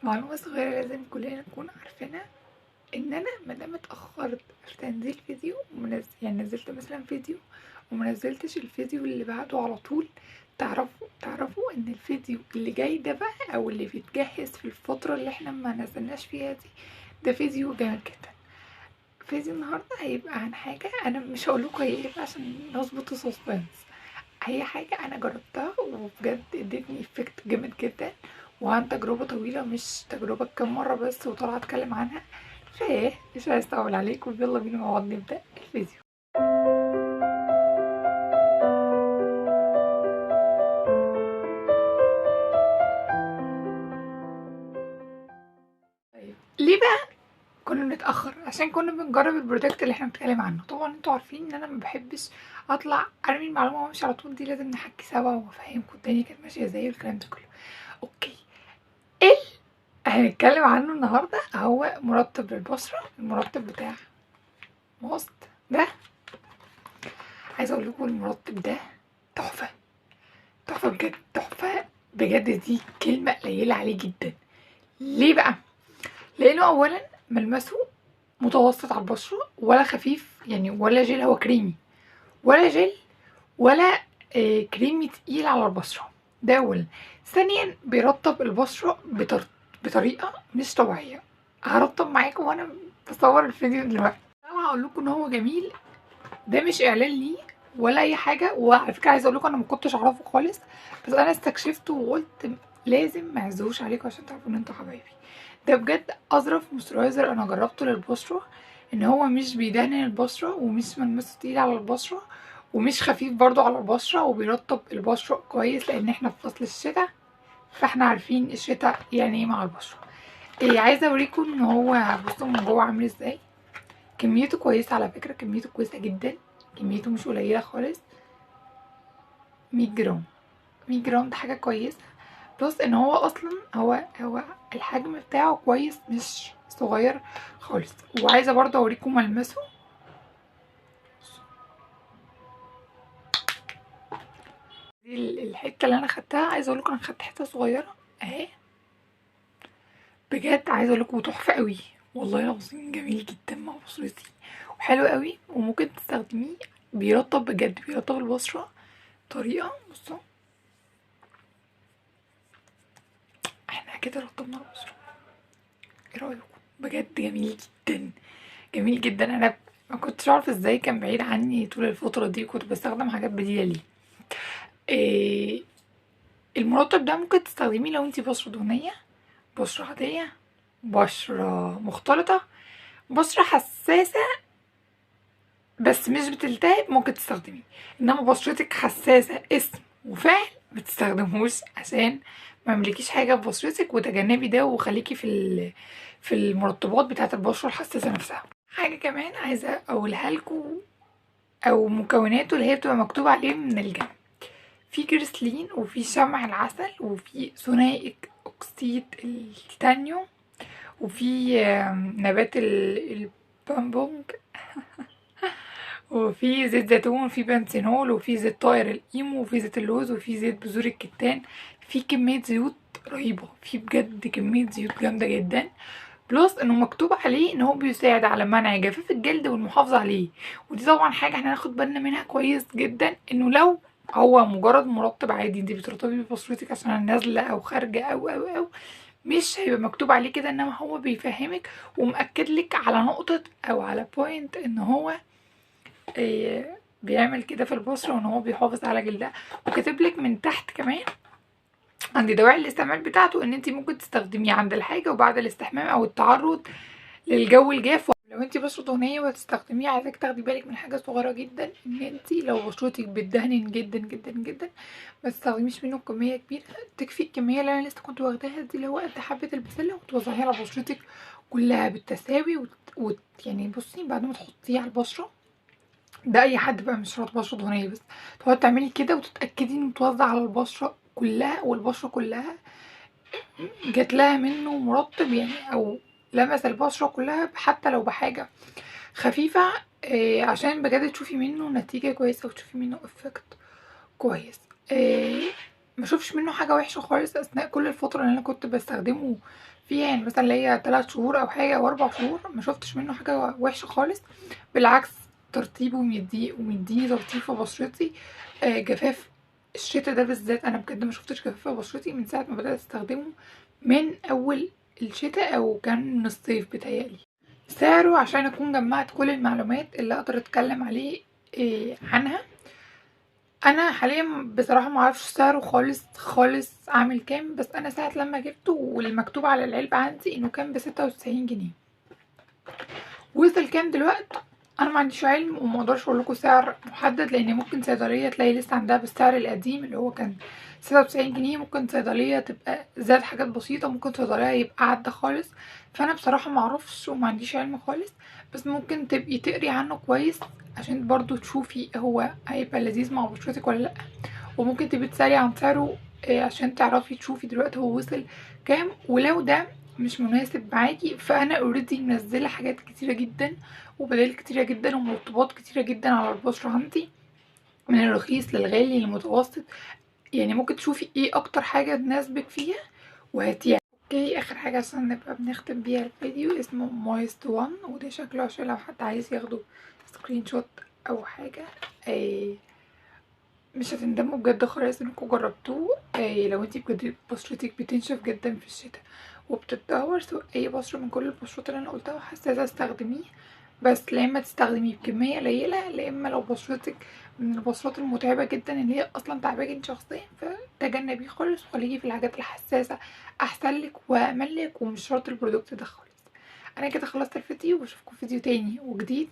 معلومة صغيرة لازم كلنا نكون عارفينها، ان انا مادام اتأخرت في تنزيل فيديو يعني نزلت مثلا فيديو ومنزلتش الفيديو اللي بعده على طول، تعرفوا ان الفيديو اللي جاي ده بقى او اللي بيتجهز في الفترة اللي احنا ما نزلناش فيها دي، ده فيديو جامد جدا. فيديو النهاردة هيبقى عن حاجة انا مش هقولكوا هي ايه عشان نظبط السسبنس. هي حاجة انا جربتها وبجد ادتني افكت جامد جدا، وعن تجربة طويلة مش تجربة كام مرة بس وطلعت اتكلم عنها. فايه مش عايز اطول عليكم، يلا بينا مع بعض نبدأ الفيديو. طيب ليه بقى كنا بنتأخر؟ عشان كنا بنجرب البرودكت اللي احنا بنتكلم عنه. طبعا انتوا عارفين ان انا ما بحبش اطلع ارمي المعلومة وامشي على طول، دي لازم نحكي سوا وافهمكم الدنيا كانت ماشية ازاي والكلام ده كله. اوكي، ايه اللي هنتكلم عنه النهارده؟ هو مرطب للبشرة، المرطب بتاع موست ده. عايزه اقول لكم المرطب ده تحفه، تحفه بجد، تحفه بجد، دي كلمه قليله عليه جدا. ليه بقى؟ لانه اولا ملمسه متوسط على البشره، ولا خفيف يعني ولا جل، هو كريمي ولا جل ولا كريمي تقيل على البشره، ده اولا. ثانيا بيرطب البشره بطريقه مش طبيعيه. هرطب معاكم وانا بصور الفيديو دلوقتي. انا هقول لكم ان هو جميل، ده مش اعلان ليه ولا اي حاجه. وعلى فكره عايزه اقول لكم انا ما كنتش اعرفه خالص، بس انا استكشفته وقلت لازم ما اعزوش عليكم عشان تعرفوا ان انتوا حبايبي. ده بجد اظرف مويسترايزر انا جربته للبشره، ان هو مش بيدهن البشره ومش ملمسه تقيل على البشره ومش خفيف برضو على البشره، وبيرطب البشره كويس لان احنا في فصل الشتاء، فاحنا عارفين الشتاء يعني ايه مع البشره. ايه، عايزه اوريكم ان هو بصوا من جوه عامل ازاي. كميته كويسه على فكره، كميته كويسه جدا، كميته مش قليله خالص. 100 جرام، 100 جرام ده حاجه كويسه. بلس ان هو اصلا هو الحجم بتاعه كويس مش صغير خالص. وعايزه برضه اوريكم ملمسه. دي الحته اللي انا خدتها، عايزه اقول لكم انا خدت حته صغيره اهي. بجد عايزه اقول لكم تحفه قوي، والله العظيم جميل جدا مع بشرتي وحلو قوي، وممكن تستخدميه. بيرطب بجد، بيرطب البشره طريقه. بصوا احنا كده رطبنا البشره، ايه رايكم؟ بجد جميل جدا، جميل جدا. انا ما كنتش عارفه ازاي كان بعيد عني طول الفتره دي، كنت بستخدم حاجات بديله ليه. إيه، المرطب ده ممكن تستخدميه لو انتي بشره دهنيه، بشره عاديه، بشره مختلطه، بشره حساسه بس مش بتلتهب، ممكن تستخدميه. انما بشرتك حساسه اسم وفعل ما تستخدموش، عشان ما يملكيش حاجه في بشرتك، وتجنبي ده وخليكي في المرطبات بتاعه البشره الحساسه نفسها. حاجه كمان عايزه اقولها لكم، او مكوناته اللي هي بتبقى مكتوب عليه من الجنب. في جريسلين، وفي شمع العسل، وفي ثنائي اكسيد التيتانيوم، وفي نبات البامبونج، وفي زيت زيتون، وفي بنسينول، وفي زيت طائر الايمو، وفي زيت اللوز، وفي زيت بذور الكتان. في كمية زيوت رهيبة، في بجد كمية زيوت جامدة جدا. بلس انه مكتوب عليه ان هو بيساعد على منع جفاف الجلد والمحافظة عليه. ودي طبعا حاجة احنا ناخد بالنا منها كويس جدا، انه لو هو مجرد مرطب عادي انت بترطبي ببشرتك عشان نازلة او خارجة او مش هيبقى مكتوب عليه كده، انما هو بيفهمك ومأكد لك على نقطة او على بوينت ان هو بيعمل كده في البشرة، وان هو بيحافظ على جلدها. وكاتب لك من تحت كمان عند دواعي الاستعمال بتاعته ان انت ممكن تستخدميه عند الحاجة وبعد الاستحمام او التعرض للجو الجاف. لو انت بشرة دهنية وهتستخدميه، عايزاك تاخدي بالك من حاجة صغيرة جدا، ان انت لو بشرتك بتدهن جدا جدا جدا ما تستخدميش منه كمية كبيرة. تكفي الكمية اللي انا لسه كنت واخداها دي، اللي هو قد حبة البسلة، وتوزعيها على بشرتك كلها بالتساوي يعني بصي بعد ما تحطيه على البشرة، ده اي حد بقى مش شرط بشره دهنيه بس، تقعدي تعملي كده وتتاكدي انه متوزع على البشره كلها، والبشره كلها جات لها منه مرطب يعني، او لمس البشره كلها حتى لو بحاجه خفيفه. عشان بجد تشوفي منه نتيجه كويسه وتشوفي منه افكت كويس. ما شوفش منه حاجه وحشه خالص اثناء كل الفتره اللي انا كنت بستخدمه فيها، يعني مثلا اللي هي 3 شهور او حاجه او 4 شهور، ما شفتش منه حاجه وحشه خالص. بالعكس، ترطيبه ومديني ترطيب في بشرتي. جفاف الشتا ده بالذات انا بجد ما شفتش جفاف في بشرتي من ساعه ما بدات استخدمه، من اول الشتاء او كان من الصيف بتهيألي. سعره عشان اكون جمعت كل المعلومات اللي اقدر اتكلم عليه عنها، انا حاليا بصراحه ما اعرفش سعره خالص خالص عامل كام، بس انا ساعه لما جبته والمكتوب على العلبه عندي انه كان ب96 جنيه. وصل كام دلوقتي انا ما عنديش علم، وما اقدرش اقول لكم سعر محدد، لان ممكن صيدليه تلاقي لسه عندها بالسعر القديم اللي هو كان 96 جنيه، ممكن صيدليه تبقى زاد حاجات بسيطه، ممكن صيدليه يبقى عدى خالص. فانا بصراحه ما اعرفش وما عنديش علم خالص، بس ممكن تبقي تقري عنه كويس عشان برضو تشوفي هو هيبقى لذيذ مع بشرتك ولا لا، وممكن تبقي تسالي عن سعره عشان تعرفي تشوفي دلوقتي هو وصل كام. ولو ده مش مناسب معاكي، فانا اوريدي منزله حاجات كتيره جدا وبدائل كتيره جدا ومرطبات كتيره جدا على البشره عندي، من الرخيص للغالي للمتوسط. يعني ممكن تشوفي ايه اكتر حاجه تناسبك فيها وهاتيها. اوكي، اخر حاجه عشان نبقى بنختم بيها الفيديو، اسمه مويست وان، وده شكله عشان لو حد عايز ياخده سكرين شوت او حاجه. مش هتندموا بجد خالص انكم جربتوه. لو انتي بجد بشرتك بتنشف جدا في الشتاء وبتتدهور، سواء اي بشرة من كل البشرات اللي انا قلتها حساسة، استخدميه. بس لا اما تستخدميه بكمية قليلة، لا اما لو بشرتك من البشرات المتعبة جدا اللي هي اصلا تعباك انت شخصيا، فتجنبيه خالص وخليكي في الحاجات الحساسة احسن لك وامن لك، ومش شرط البرودكت ده خالص. انا كده خلصت الفيديو، واشوفكم فيديو تاني وجديد